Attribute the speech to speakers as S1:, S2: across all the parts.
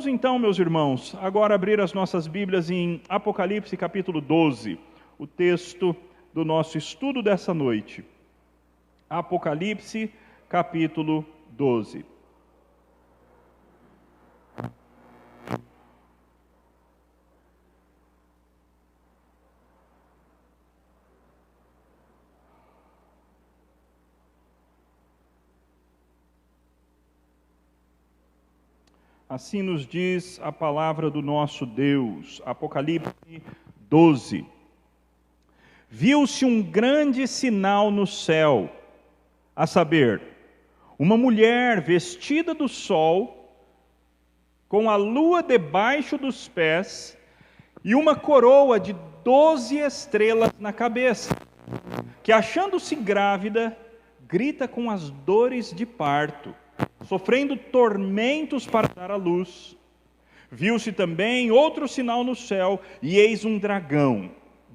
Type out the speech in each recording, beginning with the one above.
S1: Vamos então, meus irmãos, agora abrir as nossas Bíblias em Apocalipse capítulo 12, o texto do nosso estudo dessa noite. Apocalipse capítulo 12. Assim nos diz a palavra do nosso Deus, Apocalipse 12. Viu-se um grande sinal no céu, a saber, uma mulher vestida do sol, com a lua debaixo dos pés e uma coroa de 12 estrelas na cabeça, que achando-se grávida, grita com as dores de parto, sofrendo tormentos para dar à luz. Viu-se também outro sinal no céu, e eis um dragão,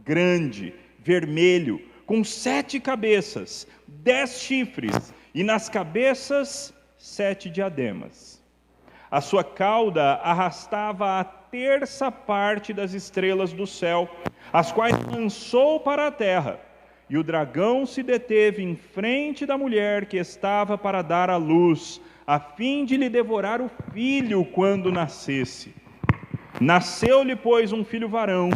S1: grande, vermelho, com 7 cabeças, 10 chifres, e nas cabeças 7 diademas. A sua cauda arrastava a terça parte das estrelas do céu, as quais lançou para a terra. E o dragão se deteve em frente da mulher que estava para dar à luz, a fim de lhe devorar o filho quando nascesse. Nasceu-lhe, pois, um filho varão,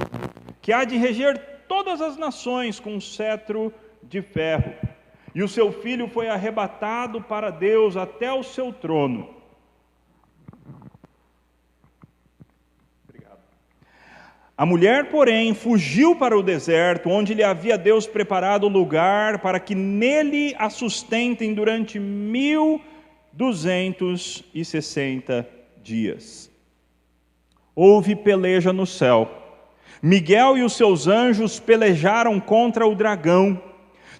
S1: que há de reger todas as nações com um cetro de ferro. E o seu filho foi arrebatado para Deus até o seu trono. Obrigado. A mulher, porém, fugiu para o deserto, onde lhe havia Deus preparado lugar para que nele a sustentem durante 1260 dias. Houve peleja no céu. Miguel e os seus anjos pelejaram contra o dragão.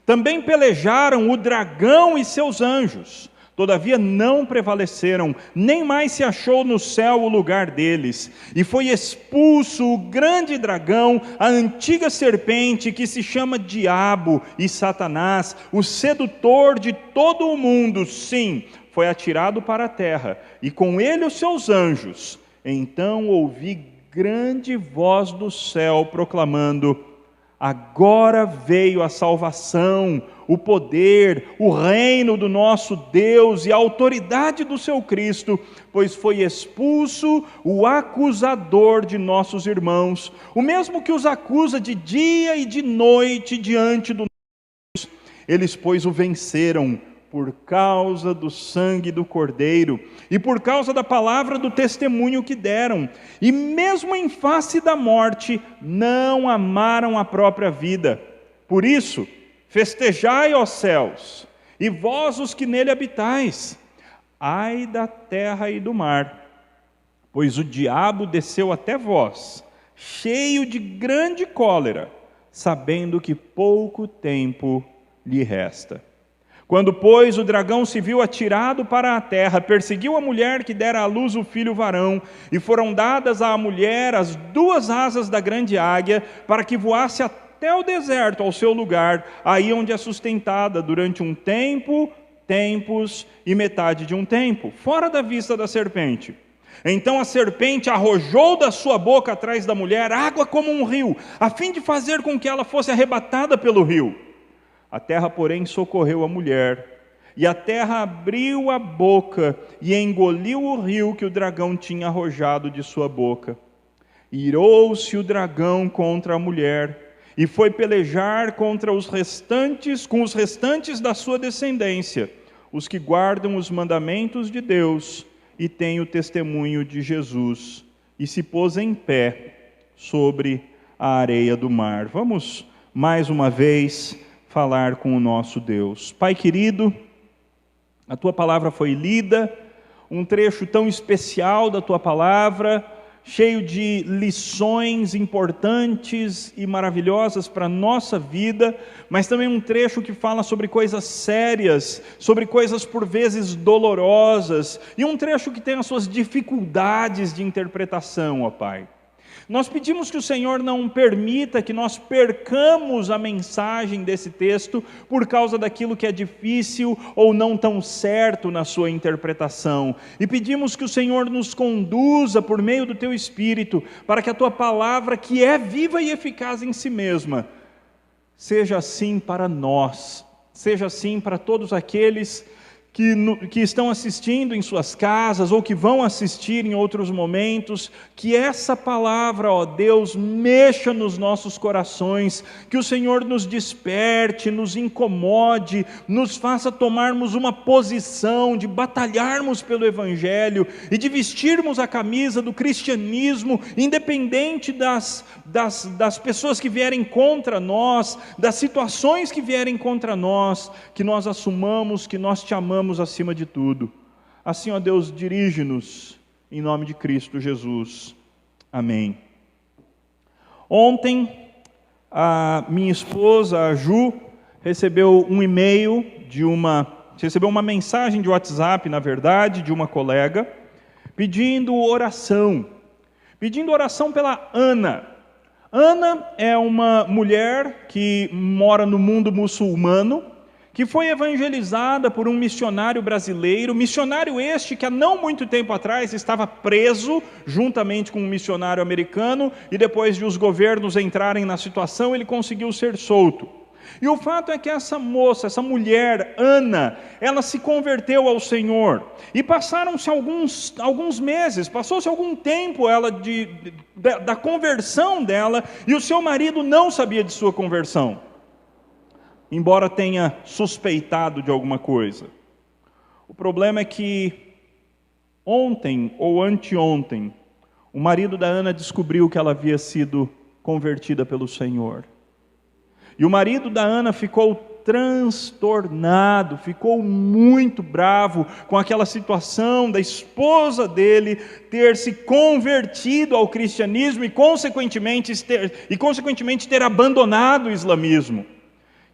S1: Também pelejaram o dragão e seus anjos. Todavia não prevaleceram, nem mais se achou no céu o lugar deles. E foi expulso o grande dragão, a antiga serpente, que se chama Diabo e Satanás, o sedutor de todo o mundo. Sim, foi atirado para a terra, e com ele os seus anjos. Então ouvi grande voz do céu proclamando: agora veio a salvação, o poder, o reino do nosso Deus e a autoridade do seu Cristo, pois foi expulso o acusador de nossos irmãos, o mesmo que os acusa de dia e de noite diante do Deus. Eles, pois, o venceram por causa do sangue do Cordeiro e por causa da palavra do testemunho que deram, e mesmo em face da morte, não amaram a própria vida. Por isso, festejai, ó céus, e vós os que nele habitais. Ai da terra e do mar, pois o diabo desceu até vós, cheio de grande cólera, sabendo que pouco tempo lhe resta. Quando, pois, o dragão se viu atirado para a terra, perseguiu a mulher que dera à luz o filho varão, e foram dadas à mulher as 2 asas da grande águia, para que voasse até o deserto, ao seu lugar, aí onde é sustentada durante um tempo, tempos e metade de um tempo, fora da vista da serpente. Então a serpente arrojou da sua boca atrás da mulher água como um rio, a fim de fazer com que ela fosse arrebatada pelo rio. A terra, porém, socorreu a mulher, e a terra abriu a boca e engoliu o rio que o dragão tinha arrojado de sua boca. Irou-se o dragão contra a mulher, e foi pelejar contra os restantes, com os restantes da sua descendência, os que guardam os mandamentos de Deus e têm o testemunho de Jesus, e se pôs em pé sobre a areia do mar. Vamos mais uma vez falar com o nosso Deus. Pai querido, a Tua palavra foi lida, um trecho tão especial da Tua palavra, cheio de lições importantes e maravilhosas para a nossa vida, mas também um trecho que fala sobre coisas sérias, sobre coisas por vezes dolorosas, e um trecho que tem as suas dificuldades de interpretação, ó Pai. Nós pedimos que o Senhor não permita que nós percamos a mensagem desse texto por causa daquilo que é difícil ou não tão certo na sua interpretação. E pedimos que o Senhor nos conduza por meio do Teu Espírito, para que a Tua palavra, que é viva e eficaz em si mesma, seja assim para nós, seja assim para todos aqueles que estão assistindo em suas casas ou que vão assistir em outros momentos, que essa palavra, ó Deus, mexa nos nossos corações, que o Senhor nos desperte, nos incomode, nos faça tomarmos uma posição de batalharmos pelo Evangelho e de vestirmos a camisa do cristianismo, independente das pessoas que vierem contra nós, das situações que vierem contra nós, que nós assumamos que nós te amamos acima de tudo. Assim, ó Deus, dirige-nos em nome de Cristo Jesus. Amém. Ontem, a minha esposa, a Ju, recebeu um e-mail recebeu uma mensagem de WhatsApp, na verdade, de uma colega, pedindo oração pela Ana. Ana é uma mulher que mora no mundo muçulmano, que foi evangelizada por um missionário brasileiro, missionário este que há não muito tempo atrás estava preso, juntamente com um missionário americano, e depois de os governos entrarem na situação, ele conseguiu ser solto. E o fato é que essa moça, essa mulher, Ana, ela se converteu ao Senhor, e passaram-se alguns meses, passou-se algum tempo da conversão dela, e o seu marido não sabia de sua conversão, embora tenha suspeitado de alguma coisa. O problema é que ontem ou anteontem, o marido da Ana descobriu que ela havia sido convertida pelo Senhor. E o marido da Ana ficou transtornado, ficou muito bravo com aquela situação da esposa dele ter se convertido ao cristianismo e consequentemente ter abandonado o islamismo.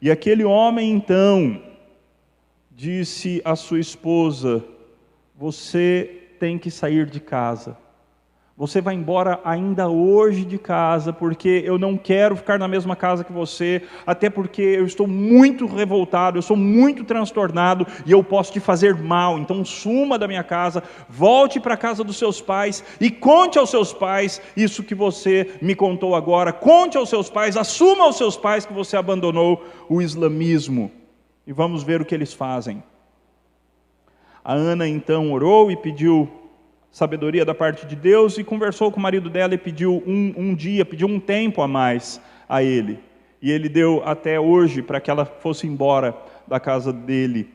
S1: E aquele homem então disse à sua esposa: você tem que sair de casa, você vai embora ainda hoje de casa, porque eu não quero ficar na mesma casa que você, até porque eu estou muito revoltado, eu sou muito transtornado e eu posso te fazer mal, então suma da minha casa, volte para a casa dos seus pais e conte aos seus pais isso que você me contou agora, conte aos seus pais, assuma aos seus pais que você abandonou o islamismo. E vamos ver o que eles fazem. A Ana então orou e pediu sabedoria da parte de Deus, e conversou com o marido dela e pediu pediu um tempo a mais a ele. E ele deu até hoje para que ela fosse embora da casa dele,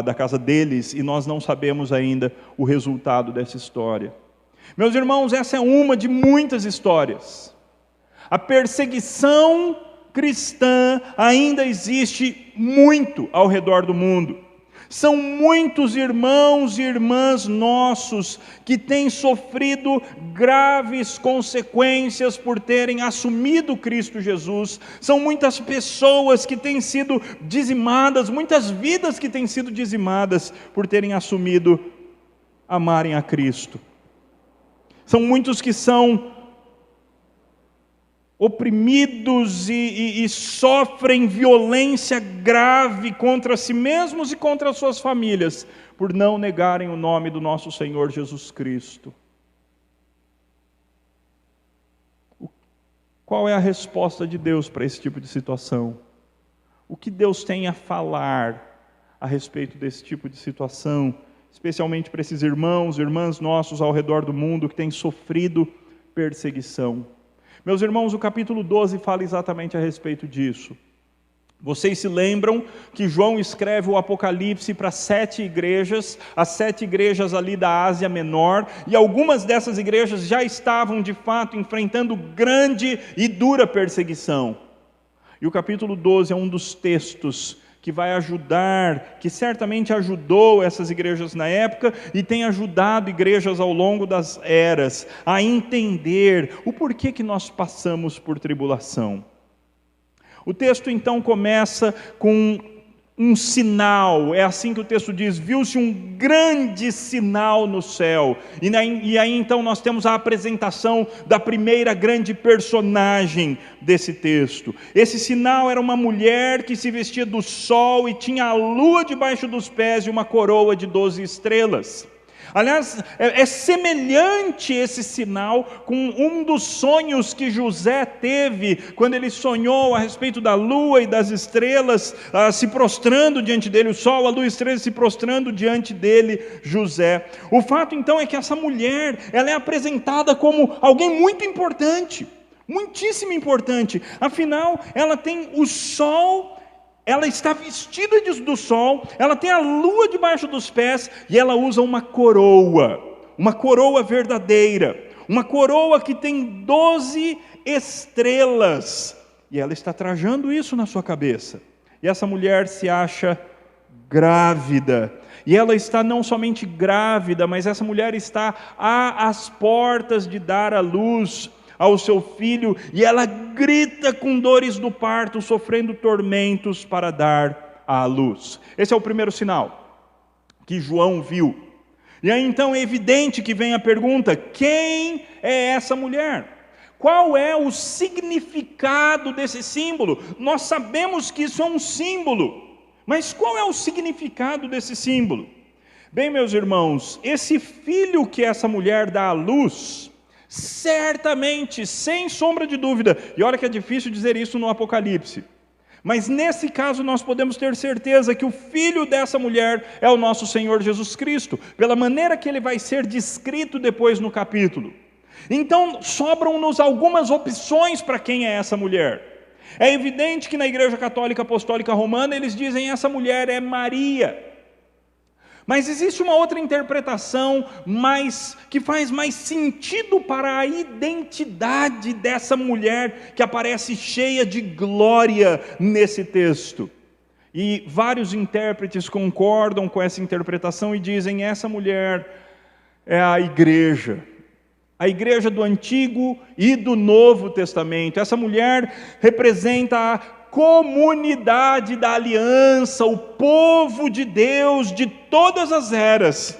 S1: da casa deles, e nós não sabemos ainda o resultado dessa história. Meus irmãos, essa é uma de muitas histórias. A perseguição cristã ainda existe muito ao redor do mundo. São muitos irmãos e irmãs nossos que têm sofrido graves consequências por terem assumido Cristo Jesus. São muitas pessoas que têm sido dizimadas, muitas vidas que têm sido dizimadas por terem assumido amarem a Cristo. São muitos que são oprimidos e sofrem violência grave contra si mesmos e contra as suas famílias, por não negarem o nome do nosso Senhor Jesus Cristo. Qual é a resposta de Deus para esse tipo de situação? O que Deus tem a falar a respeito desse tipo de situação, especialmente para esses irmãos e irmãs nossos ao redor do mundo que têm sofrido perseguição? Meus irmãos, o capítulo 12 fala exatamente a respeito disso. Vocês se lembram que João escreve o Apocalipse para 7 igrejas, as 7 igrejas ali da Ásia Menor, e algumas dessas igrejas já estavam de fato enfrentando grande e dura perseguição. E o capítulo 12 é um dos textos que vai ajudar, que certamente ajudou essas igrejas na época e tem ajudado igrejas ao longo das eras a entender o porquê que nós passamos por tribulação. O texto então começa com um sinal, é assim que o texto diz, viu-se um grande sinal no céu, e aí então nós temos a apresentação da primeira grande personagem desse texto. Esse sinal era uma mulher que se vestia do sol e tinha a lua debaixo dos pés e uma coroa de 12 estrelas. Aliás, é semelhante esse sinal com um dos sonhos que José teve, quando ele sonhou a respeito da lua e das estrelas se prostrando diante dele, o sol, a lua e as estrelas se prostrando diante dele, José. O fato então é que essa mulher, ela é apresentada como alguém muito importante, muitíssimo importante, afinal, ela tem o sol. Ela está vestida do sol, ela tem a lua debaixo dos pés e ela usa uma coroa verdadeira, uma coroa que tem 12 estrelas. E ela está trajando isso na sua cabeça. E essa mulher se acha grávida. E ela está não somente grávida, mas essa mulher está às portas de dar à luz ao seu filho, e ela grita com dores do parto, sofrendo tormentos para dar à luz. Esse é o primeiro sinal que João viu. E aí então é evidente que vem a pergunta: quem é essa mulher? Qual é o significado desse símbolo? Nós sabemos que isso é um símbolo, mas qual é o significado desse símbolo? Bem, meus irmãos, esse filho que essa mulher dá à luz, certamente, sem sombra de dúvida, e olha que é difícil dizer isso no Apocalipse, mas nesse caso nós podemos ter certeza que o filho dessa mulher é o nosso Senhor Jesus Cristo, pela maneira que ele vai ser descrito depois no capítulo. Então sobram-nos algumas opções para quem é essa mulher. É evidente que na Igreja Católica Apostólica Romana eles dizem essa mulher é Maria. Mas existe uma outra interpretação que faz mais sentido para a identidade dessa mulher que aparece cheia de glória nesse texto. E vários intérpretes concordam com essa interpretação e dizem: essa mulher é a igreja do Antigo e do Novo Testamento. Essa mulher representa a comunidade da aliança, o povo de Deus de todas as eras.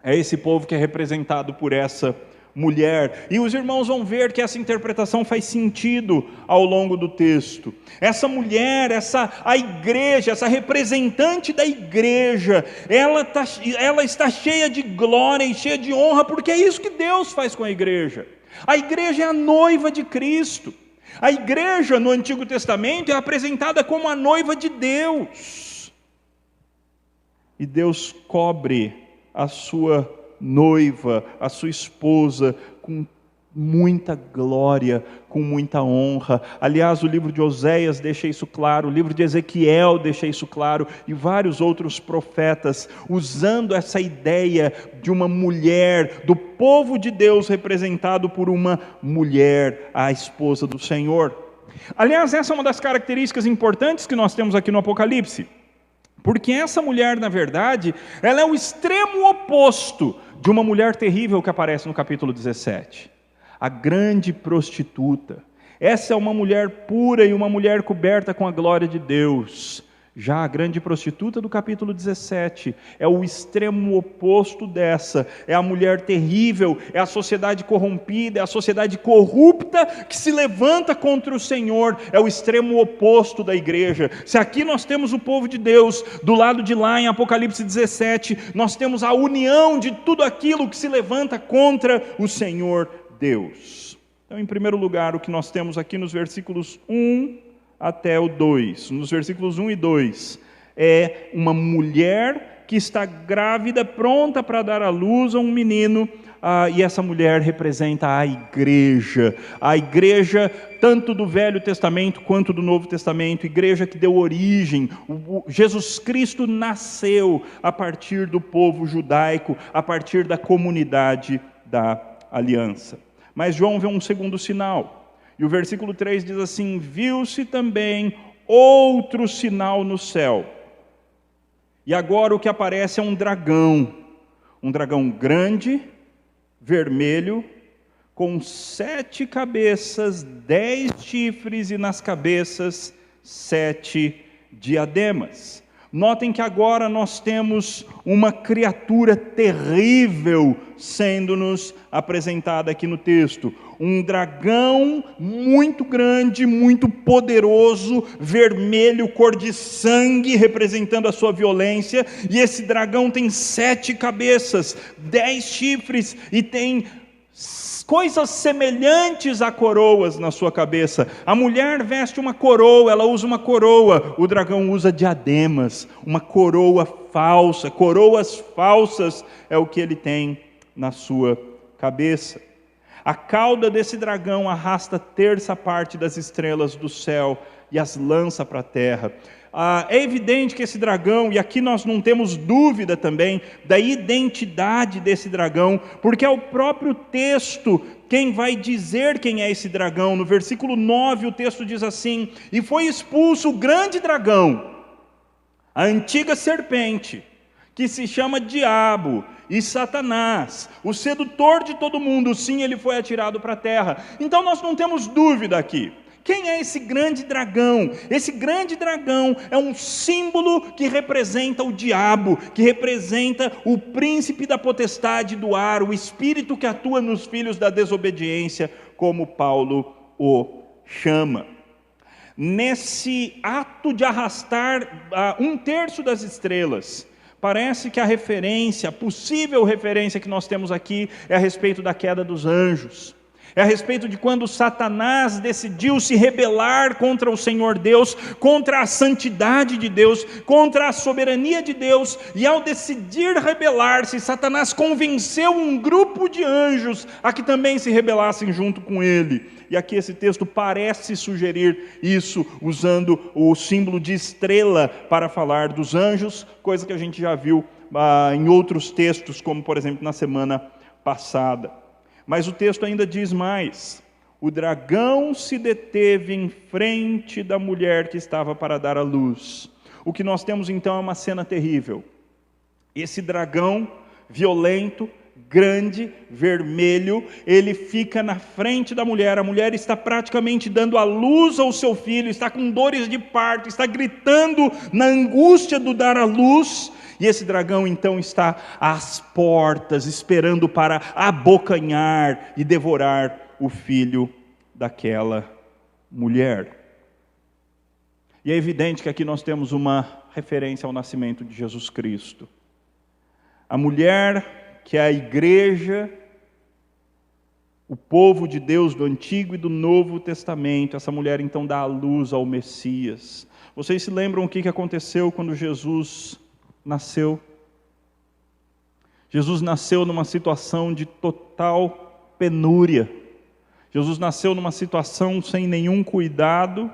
S1: É esse povo que é representado por essa mulher. E os irmãos vão ver que essa interpretação faz sentido ao longo do texto. Essa mulher, a igreja, essa representante da igreja, ela está cheia de glória e cheia de honra, porque é isso que Deus faz com a igreja. A igreja é a noiva de Cristo. A igreja no Antigo Testamento é apresentada como a noiva de Deus. E Deus cobre a sua noiva, a sua esposa, com muita glória, com muita honra. Aliás, o livro de Oséias deixa isso claro, o livro de Ezequiel deixa isso claro, e vários outros profetas, usando essa ideia de uma mulher, do povo de Deus representado por uma mulher, a esposa do Senhor. Aliás, essa é uma das características importantes que nós temos aqui no Apocalipse, porque essa mulher, na verdade, ela é o extremo oposto de uma mulher terrível que aparece no capítulo 17. A grande prostituta. Essa é uma mulher pura e uma mulher coberta com a glória de Deus. Já a grande prostituta do capítulo 17 é o extremo oposto dessa. É a mulher terrível, é a sociedade corrompida, é a sociedade corrupta que se levanta contra o Senhor. É o extremo oposto da igreja. Se aqui nós temos o povo de Deus, do lado de lá em Apocalipse 17, nós temos a união de tudo aquilo que se levanta contra o Senhor Deus. Então, em primeiro lugar, o que nós temos aqui nos versículos 1 até o 2, nos versículos 1 e 2, é uma mulher que está grávida, pronta para dar à luz a um menino, e essa mulher representa a igreja tanto do Velho Testamento quanto do Novo Testamento, igreja que deu origem. Jesus Cristo nasceu a partir do povo judaico, a partir da comunidade da aliança. Mas João vê um segundo sinal. E o versículo 3 diz assim: viu-se também outro sinal no céu. E agora o que aparece é um dragão grande, vermelho, com 7 cabeças, 10 chifres, e nas cabeças 7 diademas. Notem que agora nós temos uma criatura terrível sendo-nos apresentada aqui no texto. Um dragão muito grande, muito poderoso, vermelho, cor de sangue, representando a sua violência. E esse dragão tem 7 cabeças, 10 chifres e tem coisas semelhantes a coroas na sua cabeça. A mulher veste uma coroa, ela usa uma coroa. O dragão usa diademas, uma coroa falsa. Coroas falsas é o que ele tem na sua cabeça. A cauda desse dragão arrasta a terça parte das estrelas do céu e as lança para a terra. É evidente que esse dragão, e aqui nós não temos dúvida também da identidade desse dragão, porque é o próprio texto quem vai dizer quem é esse dragão. No versículo 9 o texto diz assim: e foi expulso o grande dragão, a antiga serpente, que se chama Diabo e Satanás, o sedutor de todo mundo. Sim, ele foi atirado para a terra. Então nós não temos dúvida aqui. Quem é esse grande dragão? Esse grande dragão é um símbolo que representa o diabo, que representa o príncipe da potestade do ar, o espírito que atua nos filhos da desobediência, como Paulo o chama. Nesse ato de arrastar 1/3 das estrelas, parece que a referência, a possível referência que nós temos aqui é a respeito da queda dos anjos. É a respeito de quando Satanás decidiu se rebelar contra o Senhor Deus, contra a santidade de Deus, contra a soberania de Deus, e ao decidir rebelar-se, Satanás convenceu um grupo de anjos a que também se rebelassem junto com ele. E aqui esse texto parece sugerir isso, usando o símbolo de estrela para falar dos anjos, coisa que a gente já viu em outros textos, como por exemplo na semana passada. Mas o texto ainda diz mais: o dragão se deteve em frente da mulher que estava para dar à luz. O que nós temos então é uma cena terrível. Esse dragão violento, grande, vermelho, ele fica na frente da mulher. A mulher está praticamente dando à luz ao seu filho, está com dores de parto, está gritando na angústia do dar à luz. E esse dragão então está às portas, esperando para abocanhar e devorar o filho daquela mulher. E é evidente que aqui nós temos uma referência ao nascimento de Jesus Cristo. A mulher, que é a igreja, o povo de Deus do Antigo e do Novo Testamento, essa mulher então dá à luz ao Messias. Vocês se lembram o que aconteceu quando Jesus nasceu? Jesus nasceu numa situação de total penúria. Jesus nasceu numa situação sem nenhum cuidado,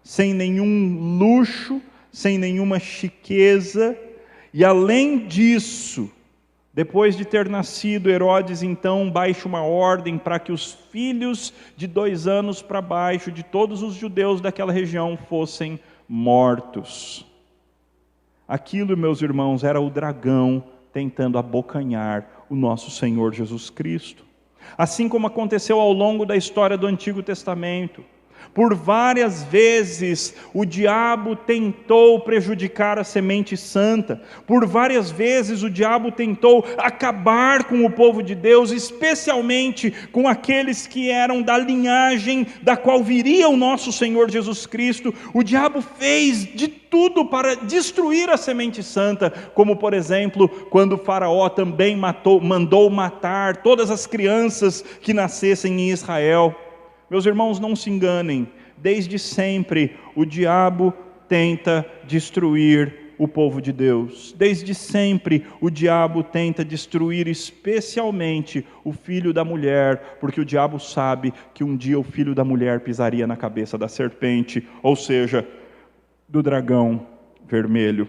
S1: sem nenhum luxo, sem nenhuma chiqueza. E além disso, depois de ter nascido, Herodes então baixa uma ordem para que os filhos de 2 anos para baixo de todos os judeus daquela região fossem mortos. Aquilo, meus irmãos, era o dragão tentando abocanhar o nosso Senhor Jesus Cristo. Assim como aconteceu ao longo da história do Antigo Testamento. Por várias vezes o diabo tentou prejudicar a semente santa. Por várias vezes o diabo tentou acabar com o povo de Deus, especialmente com aqueles que eram da linhagem da qual viria o nosso Senhor Jesus Cristo. O diabo fez de tudo para destruir a semente santa, como por exemplo, quando o faraó também mandou matar todas as crianças que nascessem em Israel. Meus irmãos, não se enganem, desde sempre o diabo tenta destruir o povo de Deus. Desde sempre o diabo tenta destruir especialmente o filho da mulher, porque o diabo sabe que um dia o filho da mulher pisaria na cabeça da serpente, ou seja, do dragão vermelho.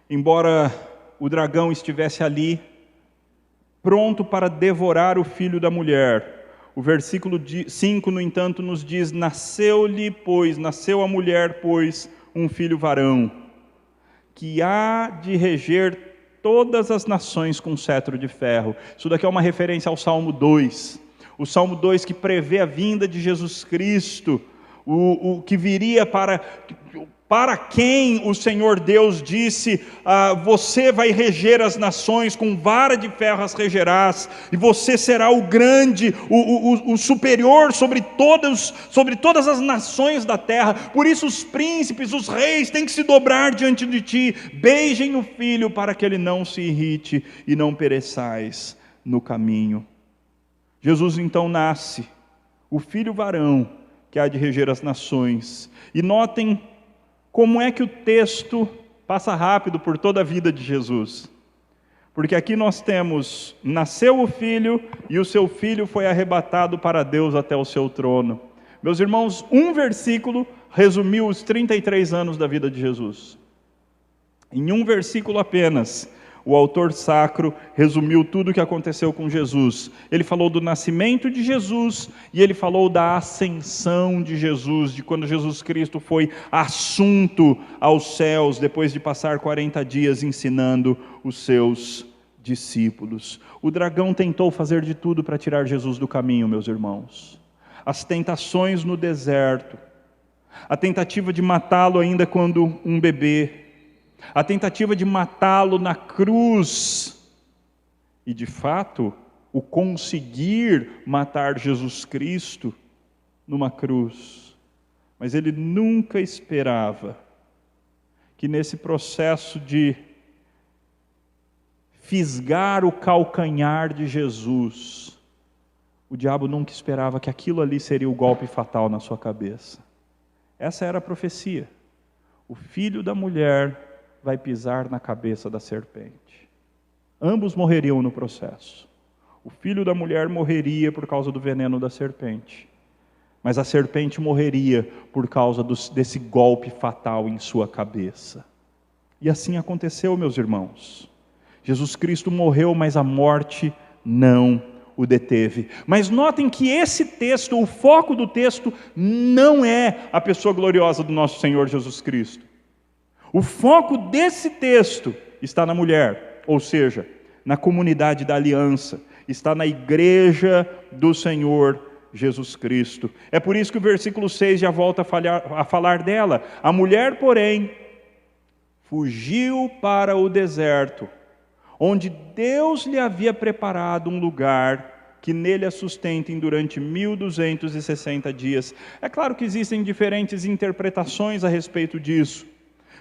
S1: Embora o dragão estivesse ali, pronto para devorar o filho da mulher, o versículo 5, no entanto, nos diz: nasceu a mulher, pois, um filho varão, que há de reger todas as nações com cetro de ferro. Isso daqui é uma referência ao Salmo 2. O Salmo 2 que prevê a vinda de Jesus Cristo, o que viria para quem o Senhor Deus disse, você vai reger as nações, com vara de ferro as regerás, e você será o grande, o superior sobre todas as nações da terra. Por isso os príncipes, os reis têm que se dobrar diante de ti. Beijem o filho para que ele não se irrite e não pereçais no caminho. Jesus então nasce, o filho varão que há de reger as nações. E notem como é que o texto passa rápido por toda a vida de Jesus. Porque aqui nós temos, nasceu o filho e o seu filho foi arrebatado para Deus até o seu trono. Meus irmãos, um versículo resumiu os 33 anos da vida de Jesus. Em um versículo apenas, o autor sacro resumiu tudo o que aconteceu com Jesus. Ele falou do nascimento de Jesus e ele falou da ascensão de Jesus, de quando Jesus Cristo foi assunto aos céus, depois de passar 40 dias ensinando os seus discípulos. O dragão tentou fazer de tudo para tirar Jesus do caminho, meus irmãos. As tentações no deserto, a tentativa de matá-lo ainda quando um bebê, a tentativa de matá-lo na cruz, e de fato, o conseguir matar Jesus Cristo numa cruz. Mas ele nunca esperava que nesse processo de fisgar o calcanhar de Jesus, o diabo nunca esperava que aquilo ali seria o golpe fatal na sua cabeça. Essa era a profecia. O filho da mulher vai pisar na cabeça da serpente. Ambos morreriam no processo. O filho da mulher morreria por causa do veneno da serpente, mas a serpente morreria por causa desse golpe fatal em sua cabeça. E assim aconteceu, meus irmãos. Jesus Cristo morreu, mas a morte não o deteve. Mas notem que esse texto, o foco do texto, não é a pessoa gloriosa do nosso Senhor Jesus Cristo. O foco desse texto está na mulher, ou seja, na comunidade da aliança, está na igreja do Senhor Jesus Cristo. É por isso que o versículo 6 já volta a falar dela. A mulher, porém, fugiu para o deserto, onde Deus lhe havia preparado um lugar que nele a sustentem durante 1260 dias. É claro que existem diferentes interpretações a respeito disso,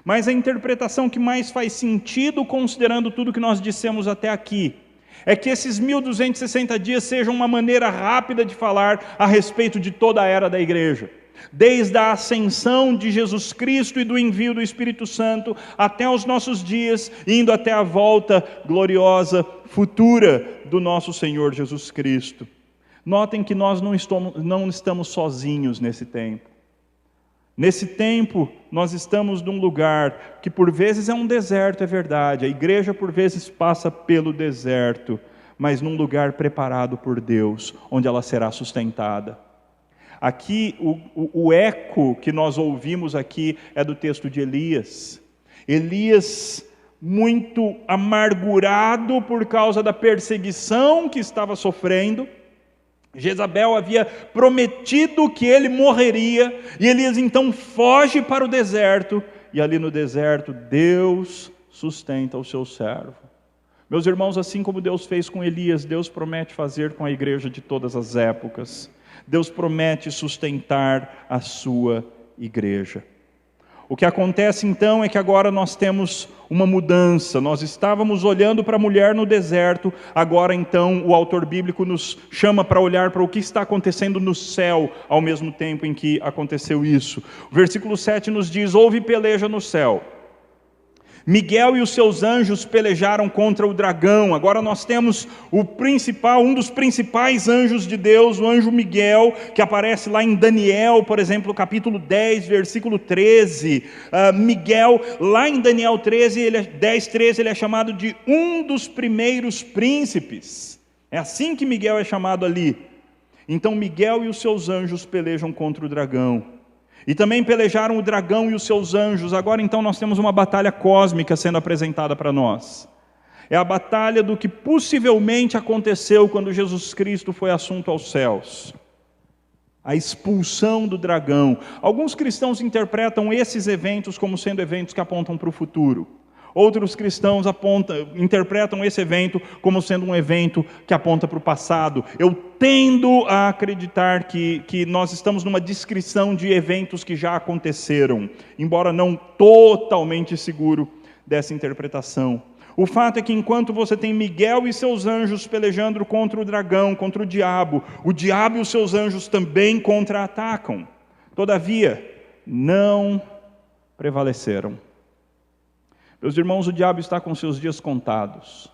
S1: mas a interpretação que mais faz sentido, considerando tudo que nós dissemos até aqui, é que esses 1260 dias sejam uma maneira rápida de falar a respeito de toda a era da igreja. Desde a ascensão de Jesus Cristo e do envio do Espírito Santo, até os nossos dias, indo até a volta gloriosa, futura do nosso Senhor Jesus Cristo. Notem que nós não estamos sozinhos nesse tempo. Nesse tempo, nós estamos num lugar que por vezes é um deserto, é verdade. A igreja por vezes passa pelo deserto, mas num lugar preparado por Deus, onde ela será sustentada. Aqui, o eco que nós ouvimos aqui é do texto de Elias. Elias, muito amargurado por causa da perseguição que estava sofrendo, Jezabel havia prometido que ele morreria, e Elias então foge para o deserto, e ali no deserto Deus sustenta o seu servo. Meus irmãos, assim como Deus fez com Elias, Deus promete fazer com a igreja de todas as épocas. Deus promete sustentar a sua igreja. O que acontece então é que agora nós temos uma mudança. Nós estávamos olhando para a mulher no deserto, agora então o autor bíblico nos chama para olhar para o que está acontecendo no céu, ao mesmo tempo em que aconteceu isso. O versículo 7 nos diz: houve peleja no céu. Miguel e os seus anjos pelejaram contra o dragão. Agora nós temos um dos principais anjos de Deus, o anjo Miguel, que aparece lá em Daniel, por exemplo, capítulo 10, versículo 13. Miguel, lá em Daniel 10, 13, ele é chamado de um dos primeiros príncipes. É assim que Miguel é chamado ali. Então Miguel e os seus anjos pelejam contra o dragão. E também pelejaram o dragão e os seus anjos. Agora então nós temos uma batalha cósmica sendo apresentada para nós. É a batalha do que possivelmente aconteceu quando Jesus Cristo foi assunto aos céus. a expulsão do dragão. Alguns cristãos interpretam esses eventos como sendo eventos que apontam para o futuro. Outros cristãos interpretam esse evento como sendo um evento que aponta para o passado. Eu tendo a acreditar que nós estamos numa descrição de eventos que já aconteceram, embora não totalmente seguro dessa interpretação. O fato é que enquanto você tem Miguel e seus anjos pelejando contra o dragão, contra o diabo e os seus anjos também contra-atacam. Todavia, não prevaleceram. Meus irmãos, o diabo está com seus dias contados.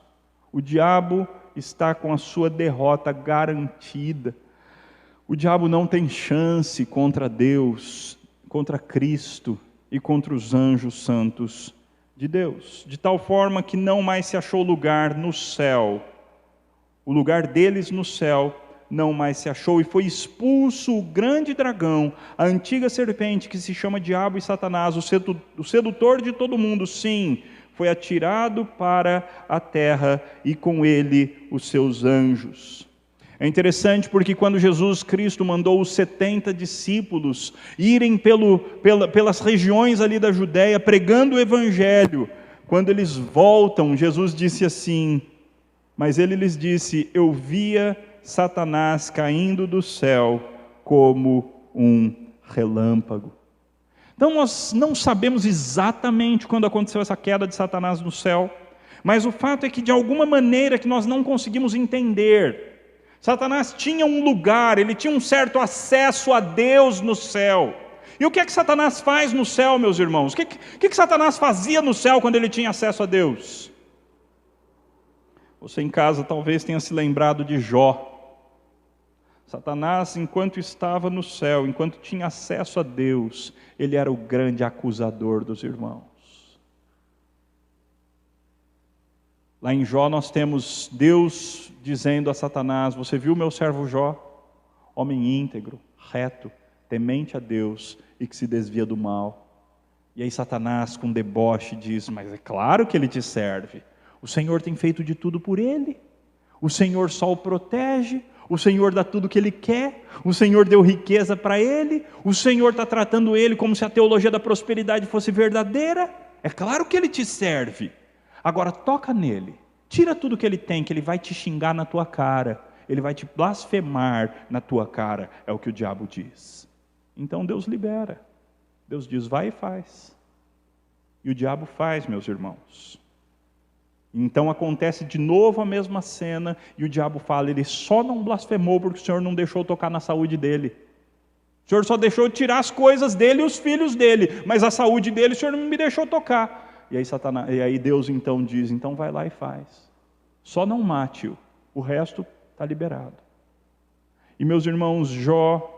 S1: O diabo está com a sua derrota garantida. O diabo não tem chance contra Deus, contra Cristo e contra os anjos santos de Deus. De tal forma que não mais se achou lugar no céu. O lugar deles no céu não mais se achou, e foi expulso o grande dragão, a antiga serpente que se chama Diabo e Satanás, o sedutor de todo mundo. Sim, foi atirado para a terra e com ele os seus anjos. É interessante porque quando Jesus Cristo mandou os 70 discípulos irem pelas regiões ali da Judéia pregando o evangelho, quando eles voltam, Jesus disse assim, mas ele lhes disse: eu via Satanás caindo do céu como um relâmpago. Então nós não sabemos exatamente quando aconteceu essa queda de Satanás no céu, mas o fato é que de alguma maneira que nós não conseguimos entender, Satanás tinha um lugar, ele tinha um certo acesso a Deus no céu. E o que é que Satanás faz no céu, meus irmãos? O que Satanás fazia no céu quando ele tinha acesso a Deus? Você em casa talvez tenha se lembrado de Jó. Satanás, enquanto estava no céu, enquanto tinha acesso a Deus, ele era o grande acusador dos irmãos. Lá em Jó nós temos Deus dizendo a Satanás: você viu meu servo Jó? Homem íntegro, reto, temente a Deus e que se desvia do mal. E aí Satanás com deboche diz: mas é claro que ele te serve. O Senhor tem feito de tudo por ele. O Senhor só o protege. O Senhor dá tudo o que ele quer. O Senhor deu riqueza para ele. O Senhor está tratando ele como se a teologia da prosperidade fosse verdadeira. É claro que ele te serve. Agora toca nele. Tira tudo que ele tem, que ele vai te xingar na tua cara. Ele vai te blasfemar na tua cara. É o que o diabo diz. Então Deus libera. Deus diz: vai e faz. E o diabo faz, meus irmãos. Então acontece de novo a mesma cena, e o diabo fala: ele só não blasfemou porque o Senhor não deixou tocar na saúde dele. O Senhor só deixou tirar as coisas dele e os filhos dele, mas a saúde dele o Senhor não me deixou tocar. E aí Deus então diz: então vai lá e faz. Só não mate-o, o resto está liberado. E meus irmãos, Jó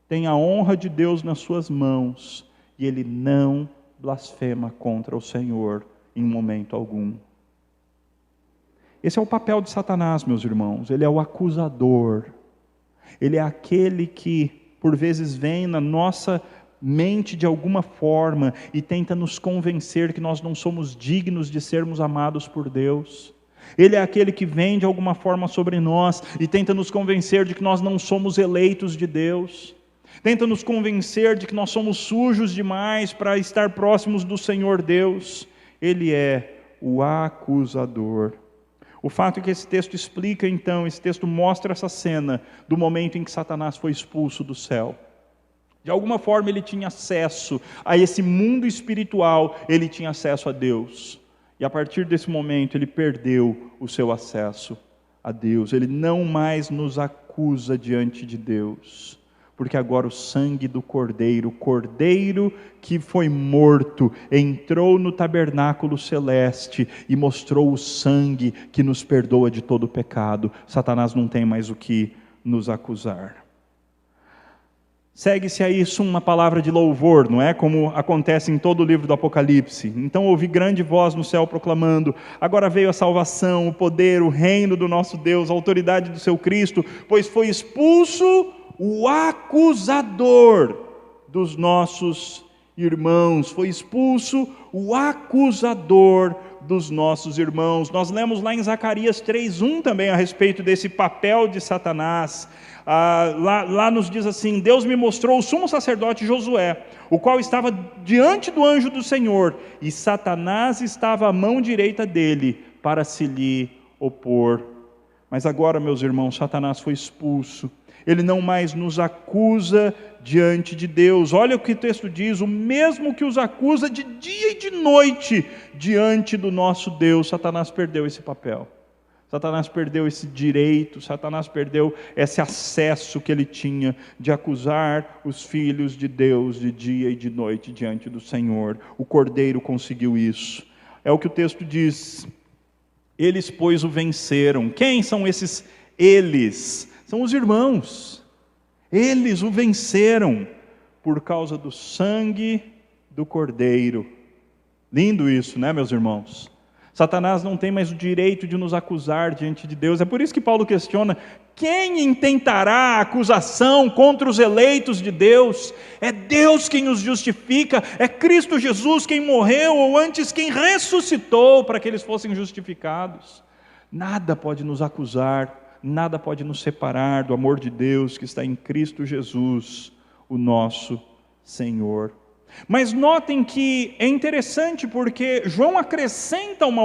S1: tem a honra de Deus nas suas mãos, e ele não blasfema contra o Senhor em momento algum. Esse é o papel de Satanás, meus irmãos. Ele é o acusador. Ele é aquele que, por vezes, vem na nossa mente de alguma forma e tenta nos convencer que nós não somos dignos de sermos amados por Deus. Ele é aquele que vem de alguma forma sobre nós e tenta nos convencer de que nós não somos eleitos de Deus. Tenta nos convencer de que nós somos sujos demais para estar próximos do Senhor Deus. Ele é o acusador. O fato é que esse texto explica então, esse texto mostra essa cena do momento em que Satanás foi expulso do céu. De alguma forma ele tinha acesso a esse mundo espiritual, ele tinha acesso a Deus. E a partir desse momento ele perdeu o seu acesso a Deus. Ele não mais nos acusa diante de Deus. Porque agora o sangue do Cordeiro, o Cordeiro que foi morto, entrou no tabernáculo celeste e mostrou o sangue que nos perdoa de todo o pecado. Satanás não tem mais o que nos acusar. Segue-se a isso uma palavra de louvor, não é? Como acontece em todo o livro do Apocalipse. Então ouvi grande voz no céu proclamando: agora veio a salvação, o poder, o reino do nosso Deus, a autoridade do seu Cristo, pois foi expulso o acusador dos nossos irmãos, foi expulso o acusador dos nossos irmãos. Nós lemos lá em Zacarias 3:1 também a respeito desse papel de Satanás. Lá nos diz assim: Deus me mostrou o sumo sacerdote Josué, o qual estava diante do anjo do Senhor, e Satanás estava à mão direita dele, para se lhe opor. Mas agora, meus irmãos, Satanás foi expulso, ele não mais nos acusa diante de Deus. Olha o que o texto diz: o mesmo que os acusa de dia e de noite diante do nosso Deus. Satanás perdeu esse papel, Satanás perdeu esse direito, Satanás perdeu esse acesso que ele tinha de acusar os filhos de Deus de dia e de noite diante do Senhor. O Cordeiro conseguiu isso. É o que o texto diz: eles, pois, o venceram. Quem são esses eles? São os irmãos. Eles o venceram por causa do sangue do Cordeiro. Lindo isso, né, meus irmãos? Satanás não tem mais o direito de nos acusar diante de Deus. É por isso que Paulo questiona: quem intentará acusação contra os eleitos de Deus? É Deus quem os justifica, é Cristo Jesus quem morreu, ou antes quem ressuscitou para que eles fossem justificados. Nada pode nos acusar, nada pode nos separar do amor de Deus que está em Cristo Jesus, o nosso Senhor. Mas notem que é interessante porque João acrescenta um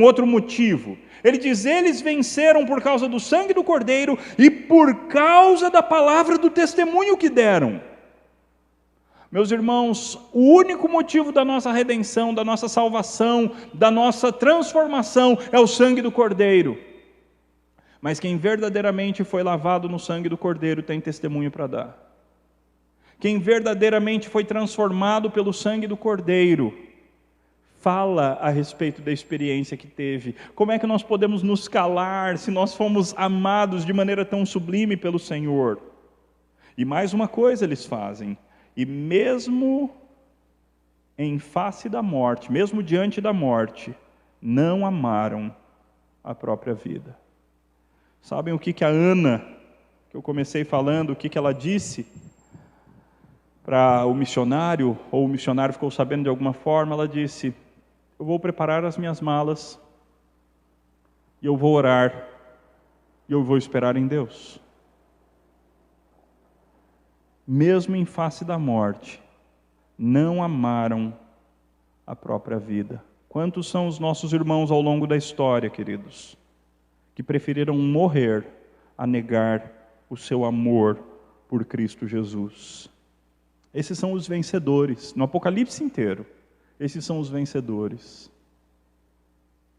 S1: outro motivo. Ele diz: eles venceram por causa do sangue do Cordeiro e por causa da palavra do testemunho que deram. Meus irmãos, o único motivo da nossa redenção, da nossa salvação, da nossa transformação é o sangue do Cordeiro. Mas quem verdadeiramente foi lavado no sangue do Cordeiro tem testemunho para dar. Quem verdadeiramente foi transformado pelo sangue do Cordeiro fala a respeito da experiência que teve. Como é que nós podemos nos calar se nós fomos amados de maneira tão sublime pelo Senhor? E mais uma coisa eles fazem: e mesmo em face da morte, mesmo diante da morte, não amaram a própria vida. Sabem o que a Ana, que eu comecei falando, o que ela disse para o missionário, ou o missionário ficou sabendo de alguma forma? Ela disse: eu vou preparar as minhas malas, e eu vou orar, e eu vou esperar em Deus. Mesmo em face da morte, não amaram a própria vida. Quantos são os nossos irmãos ao longo da história, queridos, que preferiram morrer a negar o seu amor por Cristo Jesus? Esses são os vencedores. No Apocalipse inteiro, esses são os vencedores.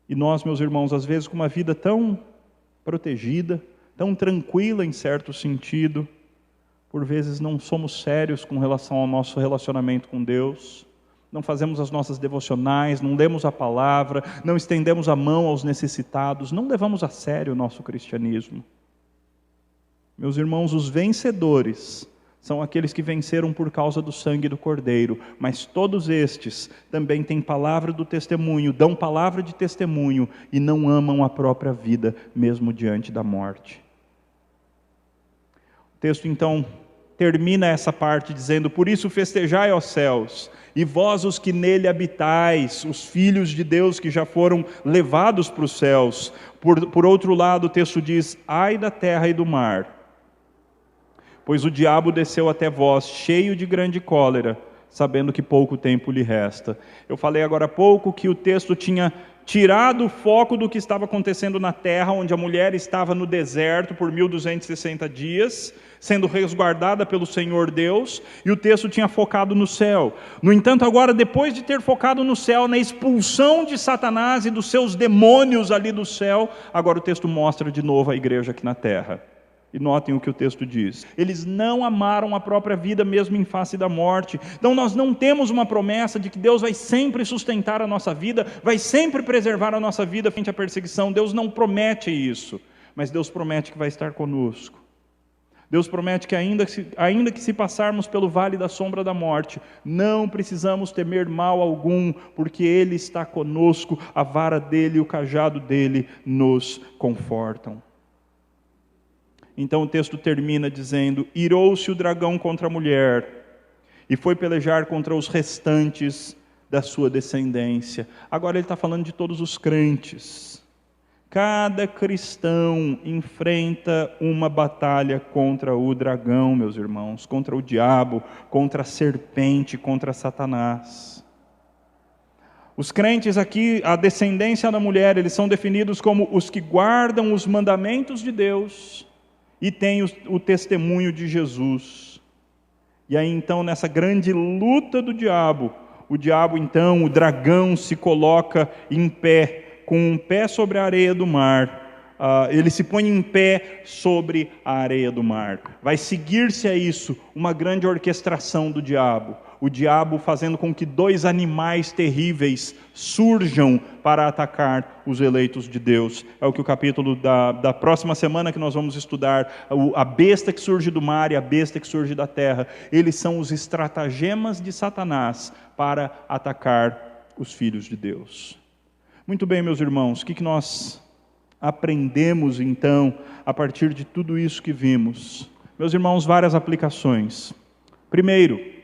S1: E nós, meus irmãos, às vezes com uma vida tão protegida, tão tranquila em certo sentido, por vezes não somos sérios com relação ao nosso relacionamento com Deus, não fazemos as nossas devocionais, não lemos a palavra, não estendemos a mão aos necessitados, não levamos a sério o nosso cristianismo. Meus irmãos, os vencedores são aqueles que venceram por causa do sangue do Cordeiro, mas todos estes também têm palavra do testemunho, dão palavra de testemunho e não amam a própria vida, mesmo diante da morte. O texto então termina essa parte dizendo: por isso festejai, ó céus, e vós os que nele habitais, os filhos de Deus que já foram levados para os céus. Por outro lado, o texto diz: ai da terra e do mar, pois o diabo desceu até vós, cheio de grande cólera, sabendo que pouco tempo lhe resta. Eu falei agora há pouco que o texto tinha tirado o foco do que estava acontecendo na terra, onde a mulher estava no deserto por 1260 dias, sendo resguardada pelo Senhor Deus, e o texto tinha focado no céu. No entanto, agora, depois de ter focado no céu, na expulsão de Satanás e dos seus demônios ali do céu, agora o texto mostra de novo a igreja aqui na terra. E notem o que o texto diz: eles não amaram a própria vida mesmo em face da morte. Então nós não temos uma promessa de que Deus vai sempre sustentar a nossa vida, vai sempre preservar a nossa vida frente à perseguição. Deus não promete isso, mas Deus promete que vai estar conosco. Deus promete que ainda que se passarmos pelo vale da sombra da morte, não precisamos temer mal algum, porque Ele está conosco, a vara dEle e o cajado dEle nos confortam. Então o texto termina dizendo: irou-se o dragão contra a mulher, e foi pelejar contra os restantes da sua descendência. Agora ele está falando de todos os crentes. Cada cristão enfrenta uma batalha contra o dragão, meus irmãos, contra o diabo, contra a serpente, contra Satanás. Os crentes aqui, a descendência da mulher, eles são definidos como os que guardam os mandamentos de Deus e têm o testemunho de Jesus. E aí então, nessa grande luta do diabo, o dragão se coloca em pé, com um pé sobre a areia do mar. Ele se põe em pé sobre a areia do mar. Vai seguir-se a isso uma grande orquestração do diabo. O diabo fazendo com que 2 animais terríveis surjam para atacar os eleitos de Deus. É o que o capítulo da próxima semana que nós vamos estudar, a besta que surge do mar e a besta que surge da terra. Eles são os estratagemas de Satanás para atacar os filhos de Deus. Muito bem, meus irmãos, o que nós aprendemos então a partir de tudo isso que vimos? Meus irmãos, várias aplicações. Primeiro,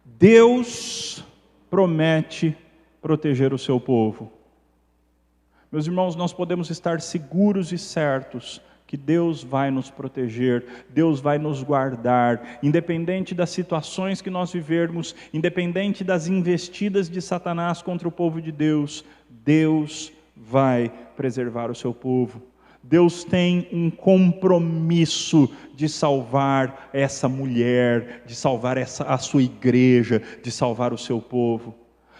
S1: Deus promete proteger o seu povo. Meus irmãos, nós podemos estar seguros e certos que Deus vai nos proteger, Deus vai nos guardar, independente das situações que nós vivermos, independente das investidas de Satanás contra o povo de Deus, Deus vai preservar o seu povo. Deus tem um compromisso de salvar essa mulher, de salvar a sua igreja, de salvar o seu povo.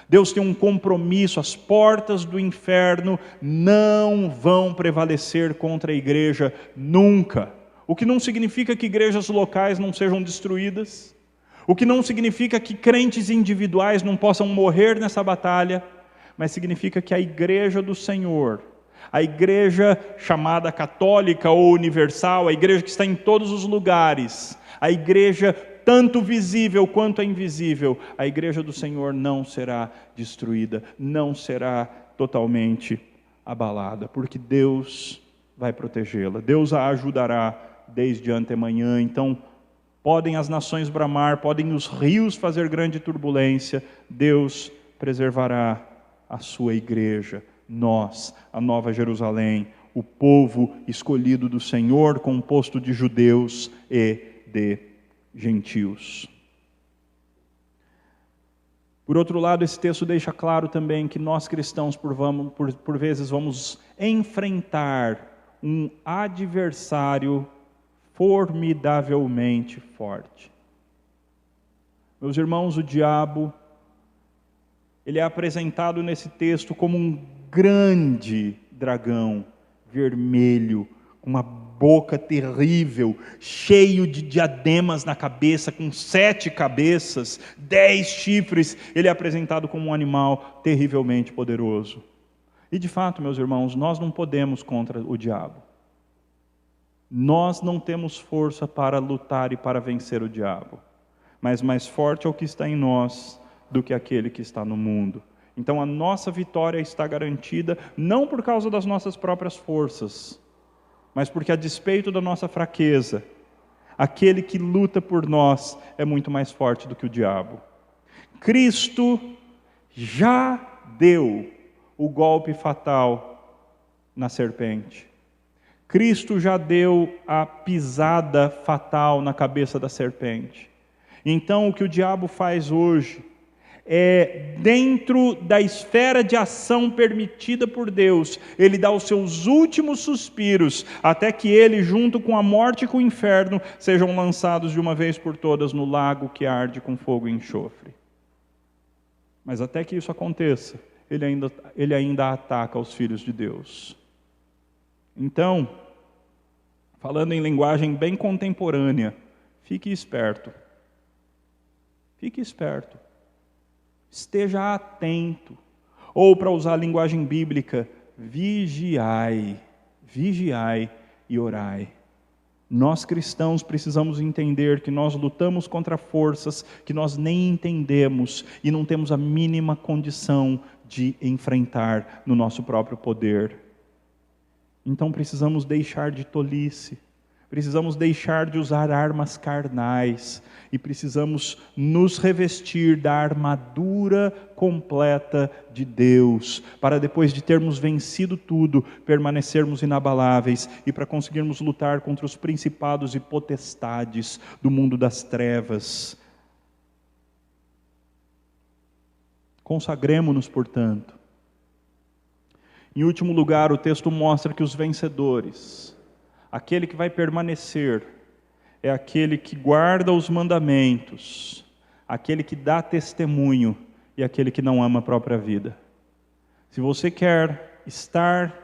S1: Deus tem um compromisso, as portas do inferno não vão prevalecer contra a igreja nunca. O que não significa que igrejas locais não sejam destruídas, o que não significa que crentes individuais não possam morrer nessa batalha, mas significa que a igreja do Senhor, a igreja chamada católica ou universal, a igreja que está em todos os lugares, a igreja tanto visível quanto invisível, a igreja do Senhor não será destruída, não será totalmente abalada, porque Deus vai protegê-la, Deus a ajudará desde antemanhã. Então, podem as nações bramar, podem os rios fazer grande turbulência, Deus preservará a sua igreja, nós, a Nova Jerusalém, o povo escolhido do Senhor, composto de judeus e de gentios. Por outro lado, esse texto deixa claro também que nós cristãos, por vezes, vamos enfrentar um adversário formidavelmente forte. Meus irmãos, o diabo, ele é apresentado nesse texto como um grande dragão vermelho, com uma boca terrível, cheio de diademas na cabeça, com 7 cabeças, 10 chifres. Ele é apresentado como um animal terrivelmente poderoso. E de fato, meus irmãos, nós não podemos contra o diabo. Nós não temos força para lutar e para vencer o diabo. Mas mais forte é o que está em nós do que aquele que está no mundo. Então a nossa vitória está garantida, não por causa das nossas próprias forças, mas porque a despeito da nossa fraqueza, aquele que luta por nós é muito mais forte do que o diabo. Cristo já deu o golpe fatal na serpente. Cristo já deu a pisada fatal na cabeça da serpente. Então o que o diabo faz hoje é, dentro da esfera de ação permitida por Deus, ele dá os seus últimos suspiros, até que ele, junto com a morte e com o inferno, sejam lançados de uma vez por todas no lago que arde com fogo e enxofre. Mas até que isso aconteça, ele ainda ataca os filhos de Deus. Então, falando em linguagem bem contemporânea, fique esperto. Fique esperto. Esteja atento, ou para usar a linguagem bíblica, vigiai e orai. Nós cristãos precisamos entender que nós lutamos contra forças que nós nem entendemos e não temos a mínima condição de enfrentar no nosso próprio poder. Então precisamos deixar de tolice, Precisamos deixar de usar armas carnais e precisamos nos revestir da armadura completa de Deus, para depois de termos vencido tudo, permanecermos inabaláveis e para conseguirmos lutar contra os principados e potestades do mundo das trevas. Consagremo-nos, portanto. Em último lugar, o texto mostra que os vencedores, aquele que vai permanecer, é aquele que guarda os mandamentos, aquele que dá testemunho e aquele que não ama a própria vida. Se você quer estar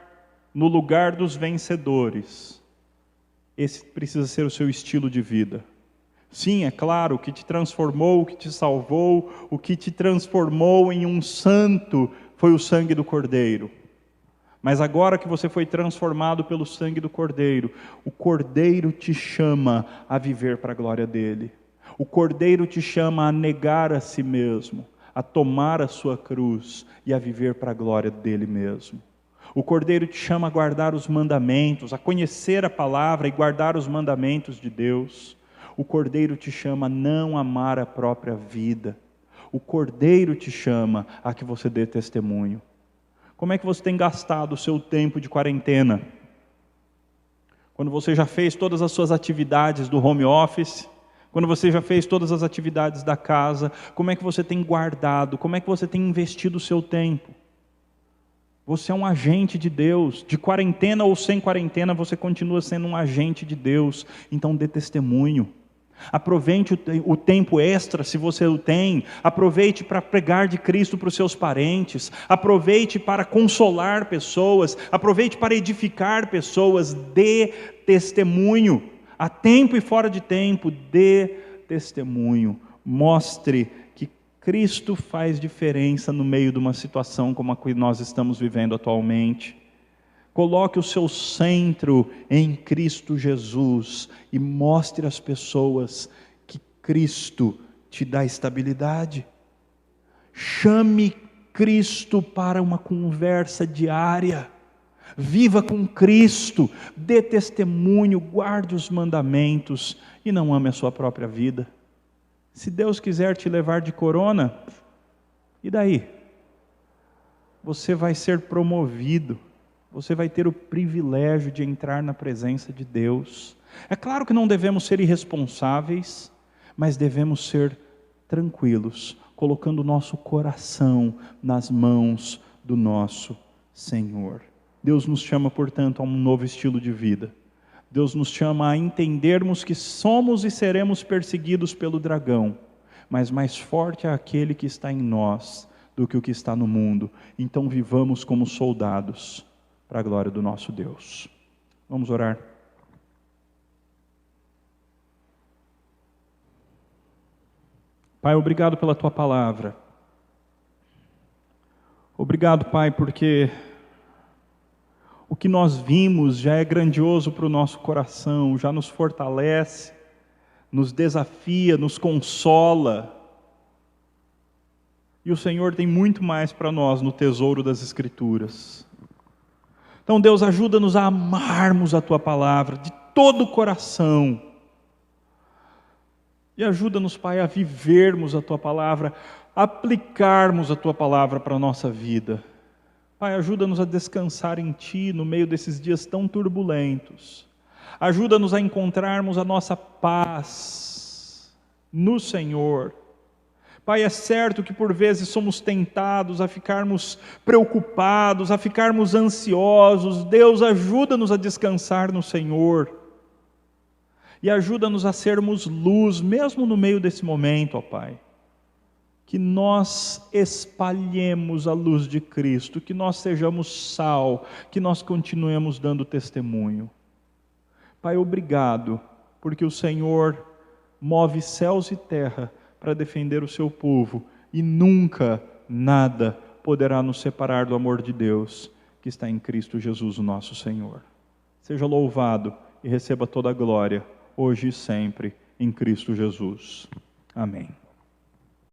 S1: no lugar dos vencedores, esse precisa ser o seu estilo de vida. Sim, é claro, o que te transformou, o que te salvou, o que te transformou em um santo foi o sangue do Cordeiro. Mas agora que você foi transformado pelo sangue do Cordeiro, o Cordeiro te chama a viver para a glória dele. O Cordeiro te chama a negar a si mesmo, a tomar a sua cruz e a viver para a glória dele mesmo. O Cordeiro te chama a guardar os mandamentos, a conhecer a palavra e guardar os mandamentos de Deus. O Cordeiro te chama a não amar a própria vida. O Cordeiro te chama a que você dê testemunho. Como é que você tem gastado o seu tempo de quarentena? Quando você já fez todas as suas atividades do home office, quando você já fez todas as atividades da casa, como é que você tem guardado, como é que você tem investido o seu tempo? Você é um agente de Deus, de quarentena ou sem quarentena, você continua sendo um agente de Deus, então dê testemunho. Aproveite o tempo extra, se você o tem. Aproveite para pregar de Cristo para os seus parentes. Aproveite para consolar pessoas. Aproveite para edificar pessoas. Dê testemunho. A tempo e fora de tempo, dê testemunho. Mostre que Cristo faz diferença no meio de uma situação como a que nós estamos vivendo atualmente. Coloque o seu centro em Cristo Jesus e mostre às pessoas que Cristo te dá estabilidade. Chame Cristo para uma conversa diária. Viva com Cristo, dê testemunho, guarde os mandamentos e não ame a sua própria vida. Se Deus quiser te levar de corona, e daí? Você vai ser promovido. Você vai ter o privilégio de entrar na presença de Deus. É claro que não devemos ser irresponsáveis, mas devemos ser tranquilos, colocando o nosso coração nas mãos do nosso Senhor. Deus nos chama, portanto, a um novo estilo de vida. Deus nos chama a entendermos que somos e seremos perseguidos pelo dragão, mas mais forte é aquele que está em nós do que o que está no mundo. Então vivamos como soldados, para a glória do nosso Deus. Vamos orar. Pai, obrigado pela Tua palavra. Obrigado, Pai, porque o que nós vimos já é grandioso para o nosso coração, já nos fortalece, nos desafia, nos consola. E o Senhor tem muito mais para nós no tesouro das Escrituras. Então, Deus, ajuda-nos a amarmos a Tua palavra de todo o coração. E ajuda-nos, Pai, a vivermos a Tua palavra, aplicarmos a Tua palavra para a nossa vida. Pai, ajuda-nos a descansar em Ti no meio desses dias tão turbulentos. Ajuda-nos a encontrarmos a nossa paz no Senhor. Pai, é certo que por vezes somos tentados a ficarmos preocupados, a ficarmos ansiosos. Deus, ajuda-nos a descansar no Senhor. E ajuda-nos a sermos luz, mesmo no meio desse momento, ó Pai. Que nós espalhemos a luz de Cristo, que nós sejamos sal, que nós continuemos dando testemunho. Pai, obrigado, porque o Senhor move céus e terra para defender o seu povo, e nunca nada poderá nos separar do amor de Deus, que está em Cristo Jesus, o nosso Senhor. Seja louvado e receba toda a glória, hoje e sempre, em Cristo Jesus. Amém.